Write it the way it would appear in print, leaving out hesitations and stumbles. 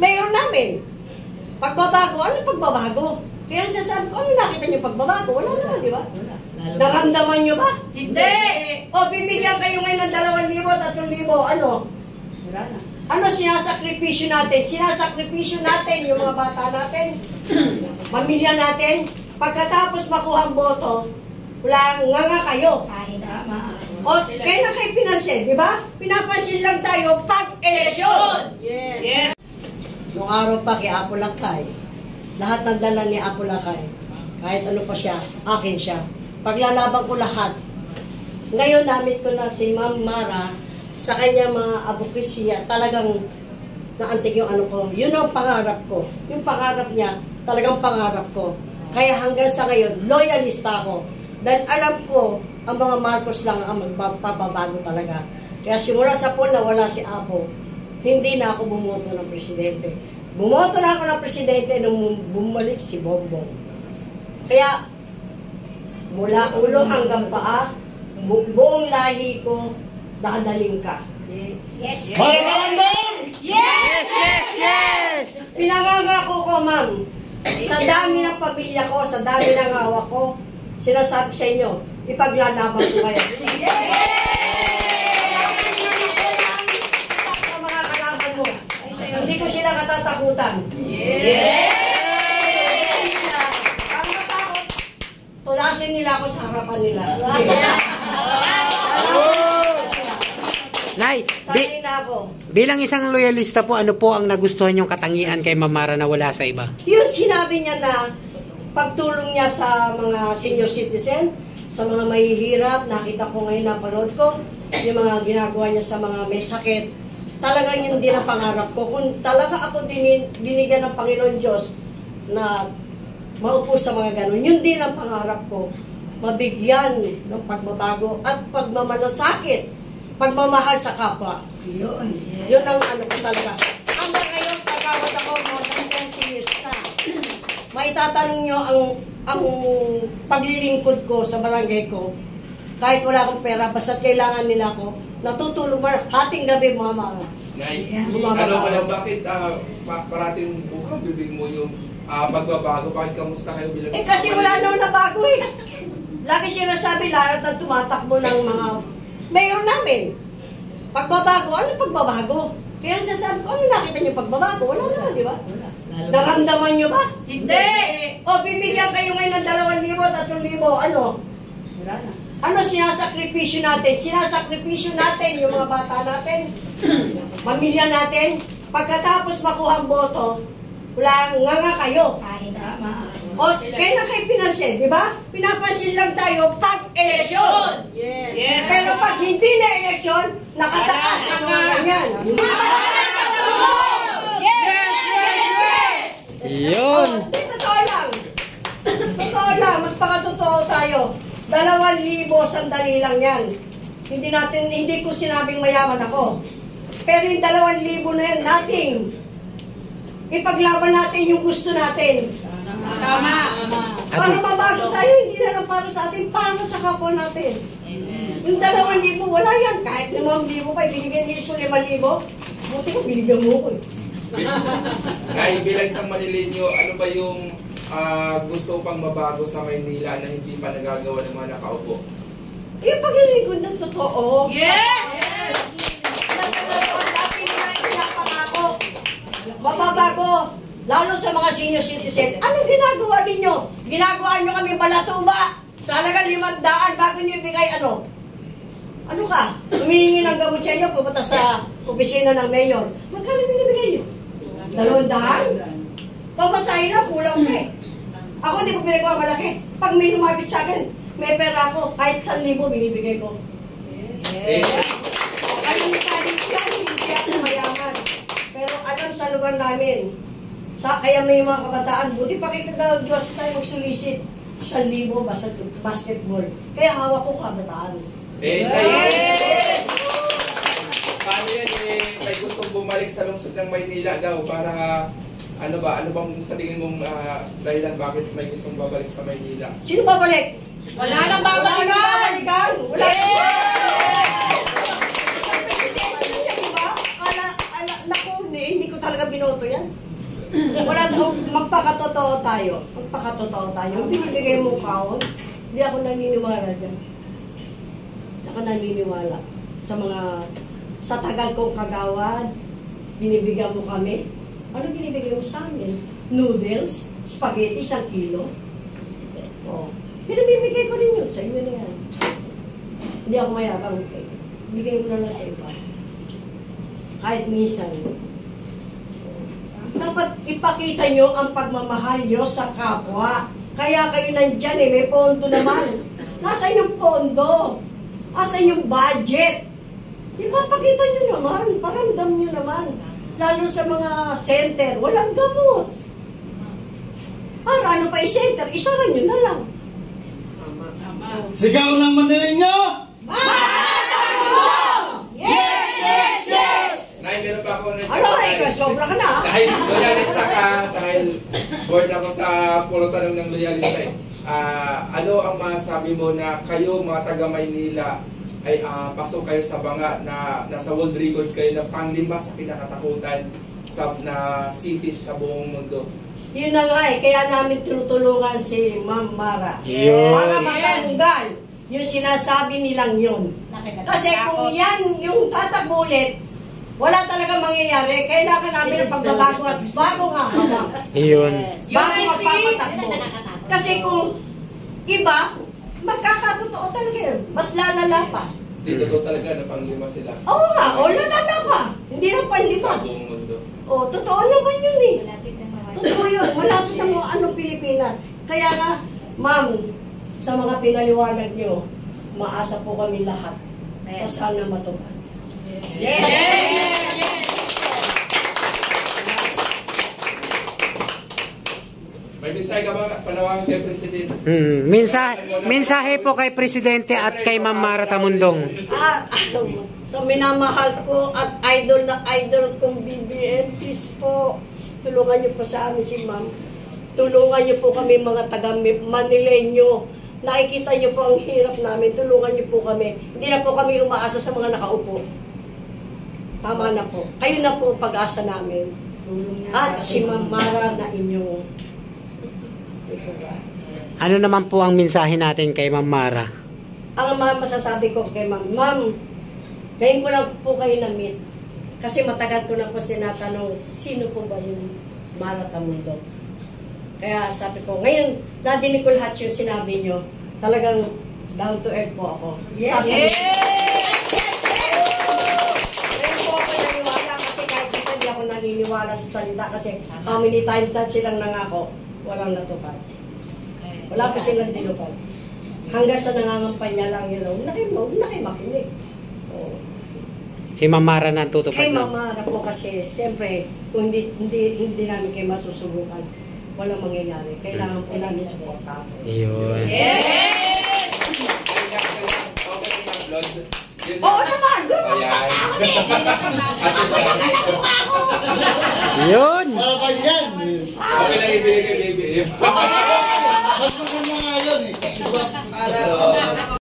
mayor namin. Pagbabago, ano pagbabago? Kaya sasabi ko, ano nakita niyo pagbabago? Wala naman, di ba? Naramdaman niyo ba? Hindi! O, bibigyan kayo ngayon ng 2,000, 3,000, ano? Wala na. Ano sinasakripisyo natin? Sinasakripisyo natin yung mga bata natin, pamilya natin. Pagkatapos makuha ang boto, wala nga kayo. Tama. O, kaya na kayo pinansin, di ba? Pinapansin lang tayo pag-eleksyon. Yes. Noong araw pa kay Apo Lakay, lahat ng dala ni Apo Lakay, kahit ano pa siya, akin siya. Paglalaban ko lahat. Ngayon, namit ko na si Ma'am Mara, sa kanya mga advocacy, talagang naantig yung ano ko. Yun ang pangarap ko. Yung pangarap niya, talagang pangarap ko. Kaya hanggang sa ngayon, loyalista ako. Dahil alam ko, ang mga Marcos lang ang magpapabago talaga. Kaya simula sa poll na wala si Apo, hindi na ako bumoto ng presidente. Bumoto na ako ng presidente nung bumalik si Bongbong. Kaya, mula ulo hanggang paa, buong lahi ko, dadaling ka. Yes. Yes! Pinangangako ko, ma'am. Sa dami ng pamilya ko, sa dami ng hawak ko, sinasabi sa inyo, ipaglalaban ko kayo. Sa mga kalaban mo, hindi ko sila katatakutan. Ang matakot, tulasin nila ako sa harapan nila. Nay, Sanay na ako. bilang isang loyalista po, ano po ang nagustuhan yung katangian kay Ma'am Mara na wala sa iba? Yung sinabi niya na pagtulong niya sa mga senior citizen, sa mga mahihirap, nakita ko ngayon, napanood ko, yung mga ginagawa niya sa mga may sakit, talagang yun din ang pangarap ko. Kung talaga ako binigyan ng Panginoon Diyos na maupo sa mga ganun, yun din ang pangarap ko. Mabigyan ng pagbabago at pagmamalasakit, pagmamahal sa kapwa. Yun ang ano ko talaga. Hanggang ngayon, pagkawad ako, more than 20 years na. Maitatanong nyo ang paglilingkod ko sa barangay ko, kahit wala akong pera, basta't kailangan nila ako, natutulog mo, hating gabi, mama. Nay, ano ba lang, bakit parating bukang bibig mo yung pagbabago? Bakit kamusta kayo bilang... Kasi wala naman na bago eh. Lagi sinasabi, lahat na tumatakbo ng mga mayor namin. Pagbabago, ano pagbabago? Kaya sasabi ko, ano nakita niyo pagbabago? Wala naman, di ba? Naramdaman niyo ba? Hindi! O, bibigyan kayo ngayon ng 2,000, 3,000, ano? Wala na. Ano sinasakripisyo natin? Sinasakripisyo natin yung mga bata natin, pamilya natin. Pagkatapos makuha ang boto, wala nga kayo. Tama. O, kaya na kayo pinansin, di ba? Pinapansin lang tayo pag-eleksyon. Yes. Pero pag hindi na eleksyon, nakataas ang mga ganyan. Yun! Hindi, totoo lang. Totoo lang, magpakatotoo tayo. 2,000, sandali lang yan. Hindi ko sinabing mayaman ako. Pero yung 2,000 na yan, nating ipaglaban natin yung gusto natin. Tama. Para mabago tayo, hindi na lang para sa atin, para sa kapwa natin. Yung 2,000, wala yan. Kahit 5,000 pa, binigyan niyo ko 5,000. Buti ko, binigyan mo ko. Nay, bilang isang Manileño, ano ba yung gusto pang mabago sa Maynila na hindi pa nagagawa ng mga nakaupo? Yung paglilingkod ng totoo. Yes! Dati nila pinapangako. Mababago. Lalo sa mga senior citizen. Anong ginagawa ninyo? Ginagawa nyo kami balatuba. Sa halagang 500 bago nyo ibigay ano? Ano ka? Humihingi ng gamot sa inyo, pupunta sa opisina ng mayor. Magkano binibigay nyo? 200? Pamasahin lang, kulang pa eh. Ako hindi ko pinagawa malaki. Pag may lumapit sa akin, may pera ako. Kahit 1,000 binibigay ko. Yes. Kaling-kaling yan, hindi ako mayaman. Pero alam sa lugar namin, kaya may mga kabataan, buti pa kayo kagawag-Diyos tayo magsulisit. 1,000 basketball. Kaya hawak ko kabataan. Yes! Paano yan may gustong bumalik sa lungsod ng Maynila daw para ano bang sa tingin mong dahilan bakit may gustong babalik sa Maynila? Sino babalik? Wala nang babalikan! Wala Presidente siya, di ba? Naku, hindi ko talaga binoto yan. Wala, magpakatotoo tayo. Magpakatotoo tayo. Binibigay mo kaon, hindi ako naniniwala dyan. Hindi ako naniniwala sa tagal kong kagawad, binibigyan mo kami. Ano binibigay mo sa amin? Noodles, spaghetti, 1 kilo. Oh. Binibigay ko rin yun. Sa iyo na yan. Hindi ako mayabang. Bigay mo na lang sa iba. Kahit minsan. Dapat ipakita nyo ang pagmamahal nyo sa kapwa. Kaya kayo nandyan may pondo naman. Nasaan yung pondo? Nasaan yung budget? Ipapakita nyo naman, paramdam nyo naman. Lalo sa mga center, walang gamot. Ano pa yung center? Isara nyo na lang. Sigaw ng Manileño! Yes, yes, yes! Nay, meron pa ako na... Ano, sobra ka na. Dahil loyalista ka, dahil board ako sa puro tanong ng loyalista ano ang masasabi mo na kayo mga taga Maynila ay pasok kayo sa banga na nasa world record kayo na pang-5 sa kinakatakutan na cities sa buong mundo? Yun na nga kaya namin tinutulungan si Ma'am Mara. Yun. Para matanggal yung sinasabi nilang yun. Kasi kung yan yung tatakbo ulit, wala talaga mangyayari. Kailangan namin ng pagbabago at bagong hahawak. Iyon. Bago magpapatakbo. Kasi kung iba, magkakatotoo talaga yun. Mas lalala pa. Hindi totoo talaga na pang-5 sila Oo nga, lalala pa. Hindi na panlima. sa buong mundo. Totoo naman yun eh. Totoo yun. Malapit ang anong Pilipinas. Kaya nga, ma'am, sa mga pinaliwanag nyo, maasa po kami lahat. O sana matupad. May mensahe ka ba panawagan kay Presidente? Mensahe po kay Presidente at kay Ma'am Mara Tamundong. Sa minamahal ko at idol na idol kong BBM, please po, tulungan niyo po sa amin si ma'am. Tulungan niyo po kami mga taga Manileño. Nakikita niyo po ang hirap namin. Tulungan niyo po kami. Hindi na po kami umaasa sa mga nakaupo. Tama na po. Kayo na po ang pag-asa namin. At si Ma'am Mara na inyong Ano naman po ang mensahe natin kay Ma'am Mara? ang masasabi ko kay ma'am, ngayon ko lang po kayo na-meet. Kasi matagal ko na po sinatanong, sino po ba yung Mara Tamundong? Kaya sabi ko, ngayon, nadinig ko lahat yung sinabi nyo, talagang down to earth po ako. Yes! Ngayon po ako naniniwala kasi kahit isa hindi ako naniniwala sa salita kasi how many times na silang nangako, walang natupad. Wala po silang tinupad. Hanggang sa nangangampanya lang yun, huwag na kayo makinig. Si Ma'am Mara na ang tutupad Kay na. Mama na po kasi, siyempre, kung hindi namin kayo masusubukan, walang mangyayari. Kailangan po namin supportahan. Iyon. Oo naman! Iyon. Para pa yan! Okay lang ibigay kay baby. Mas maganda nga yun eh.